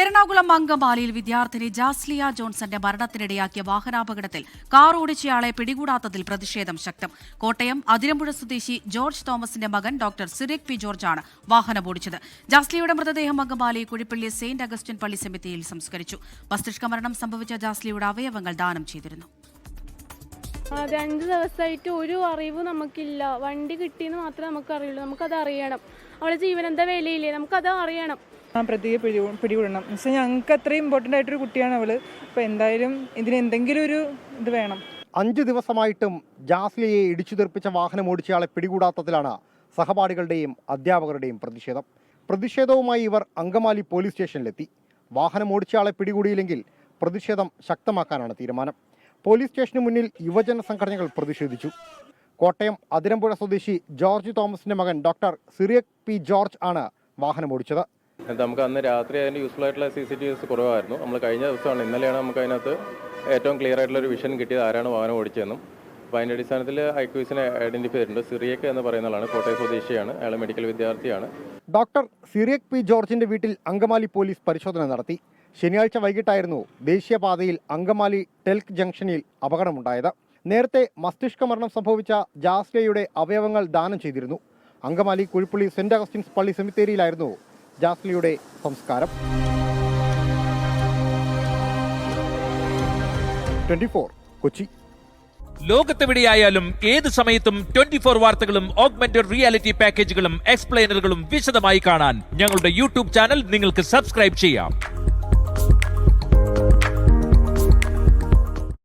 എറണാകുളം അങ്കമാലിയിൽ വിദ്യാർത്ഥിനി ജാസ്ലിയ ജോൺസന്റെ മരണത്തിനിടയാക്കിയ വാഹനാപകടത്തിൽ കാർ ഓടിച്ചയാളെ പിടികൂടാത്തതിൽ പ്രതിഷേധം ശക്തം. കോട്ടയം അതിരമ്പുഴ സ്വദേശി ജോർജ് തോമസിന്റെ മകൻ ഡോക്ടർ സിറിയക് പി ജോർജാണ് വാഹനമോടിച്ചത്. ജാസ്ലിയയുടെ മൃതദേഹം അങ്കമാലി കുഴിപ്പള്ളി സെന്റ് അഗസ്റ്റിൻ പള്ളി സെമിത്തേരിയിൽ സംസ്കരിച്ചു. മസ്തിഷ്ക മരണം സംഭവിച്ച ജാസ്ലിയുടെ അവയവങ്ങൾ ദാനം ചെയ്തിരുന്നു. 2 ദിവസമായിട്ട് ഒരു അറിവ് നമുക്കില്ല. വണ്ടി കിട്ടിയെന്ന് മാത്രമേ നമുക്ക് അറിയുള്ളൂ. നമുക്കത് അറിയണം. അവളെ ജീവനെന്താ വിലയില്ലേ, നമുക്കത് അറിയണം. പ്രതിയെ പിടികൂടണം. പക്ഷേ ഞങ്ങൾക്ക് അത്രയും ഇമ്പോർട്ടൻ്റ് ആയിട്ടൊരു കുട്ടിയാണ് അവള്. അപ്പോൾ എന്തായാലും ഇതിന് എന്തെങ്കിലും ഒരു ഇത് വേണം. 5 ദിവസമായിട്ടും ജാസ്ലിയയെ ഇടിച്ചു തെറിപ്പിച്ച വാഹനം ഓടിച്ചയാളെ പിടികൂടാത്തതിലാണ് സഹപാഠികളുടെയും അധ്യാപകരുടെയും പ്രതിഷേധം. പ്രതിഷേധവുമായി ഇവർ അങ്കമാലി പോലീസ് സ്റ്റേഷനിലെത്തി. വാഹനം ഓടിച്ചയാളെ പിടികൂടിയില്ലെങ്കിൽ പ്രതിഷേധം ശക്തമാക്കാനാണ് തീരുമാനം. പോലീസ് സ്റ്റേഷന് മുന്നിൽ യുവജന സംഘടനകൾ പ്രതിഷേധിച്ചു. കോട്ടയം അതിരമ്പുഴ സ്വദേശി ജോർജ് തോമസിന്റെ മകൻ ഡോക്ടർ സിറിയക് പി ജോർജ് ആണ് വാഹനം ഓടിച്ചത്. നമുക്ക് അന്ന് രാത്രി അതിൻ്റെ യൂസ്ഫുൾ ആയിട്ടുള്ള CCTVs കുറവായിരുന്നു. നമ്മൾ കഴിഞ്ഞ ദിവസമാണ്, ഇന്നലെയാണ് നമുക്ക് അതിനകത്ത് ഏറ്റവും ക്ലിയർ ആയിട്ടുള്ള ഒരു വിഷൻ കിട്ടിയത് ആരാണ് വാഹനം ഓടിച്ചതെന്നും. അപ്പോൾ അതിൻ്റെ അടിസ്ഥാനത്തിൽ ഐക്യൂസിനെ ഐഡന്റിഫൈ ചെയ്തിട്ടുണ്ട്. സിറിയക് എന്ന് പറയുന്ന ആളാണ്, കോട്ടയം സ്വദേശിയാണ്. അയാൾ മെഡിക്കൽ വിദ്യാർത്ഥിയാണ്. ഡോക്ടർ സിറിയക് പി ജോർജിന്റെ വീട്ടിൽ അങ്കമാലി പോലീസ് പരിശോധന നടത്തി. ശനിയാഴ്ച വൈകിട്ടായിരുന്നു ദേശീയപാതയിൽ അങ്കമാലി ടെൽക്ക് ജംഗ്ഷനിൽ അപകടമുണ്ടായത്. നേരത്തെ മസ്തിഷ്ക മരണം സംഭവിച്ച ജാസ്ലിയയുടെ അവയവങ്ങൾ ദാനം ചെയ്തിരുന്നു. അങ്കമാലി കുഴിപ്പള്ളി സെന്റ് അഗസ്റ്റിൻസ് പള്ളി സെമിത്തേരിയിലായിരുന്നു ജാസ്ലിയുടെ സംസ്കാരം. 24 കൊച്ചി. ലോകത്തെവിടെയായാലും ഏത് സമയത്തും 24 വാർത്തകളും ഓഗ്മെന്റഡ് റിയാലിറ്റി പാക്കേജുകളും എക്സ്പ്ലെയിനറുകളും വിശദമായി കാണാൻ ഞങ്ങളുടെ യൂട്യൂബ് ചാനൽ നിങ്ങൾക്ക് സബ്സ്ക്രൈബ് ചെയ്യാം.